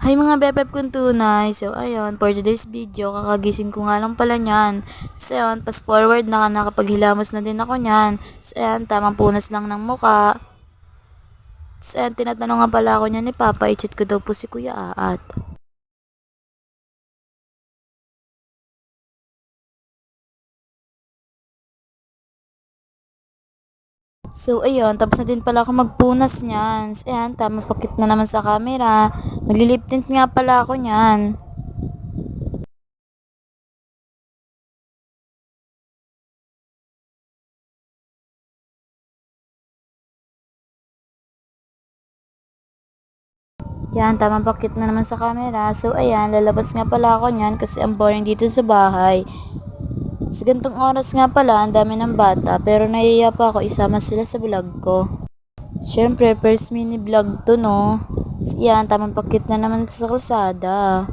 Hi mga bebeb kong tunay. So ayun, for today's video, kakagising ko nga lang pala niyan. So ayun, fast forward na nakapaghilamos na din ako niyan. So ayun, tamang punas lang ng muka. So ayun, tinatanong nga pala ako niyan ni Papa, i-chat ko daw po si Kuya Aat. So ayun, tapos na din pala ako magpunas niyan. So ayun, tamang pakit na naman sa camera. Maglilip tint nga pala ako niyan. Yan, tamang pakit na naman sa camera. So ayan, lalabas nga pala ako niyan kasi ang boring dito sa bahay. Sa gantong oras nga pala, ang dami ng bata, pero nahiya pa ako isama sila sa vlog ko. Siyempre, first mini vlog to, no? Yan, tamang pakit na naman sa kalsada.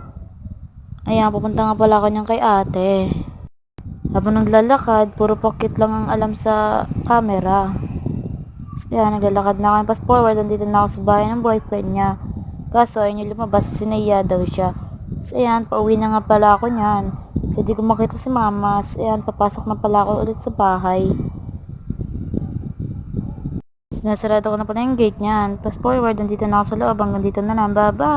Ayan, pupunta nga pala ako niyan kay ate. Habang naglalakad, puro pakit lang ang alam sa camera. Yan, naglalakad na ako. Fast forward, nandito na ako sa bahay ng boyfriend niya. Kaso, ayun yung lumabas, sinaiya daw siya. So, ayan, pauwi na nga pala ako niyan. So, di ko makita si mama. So, ayan, papasok na pala ako ulit sa bahay. Sinasarado ko na pala yung gate niyan. Fast forward, nandito na ako sa loob. Hanggang dito na lang. Bye-bye!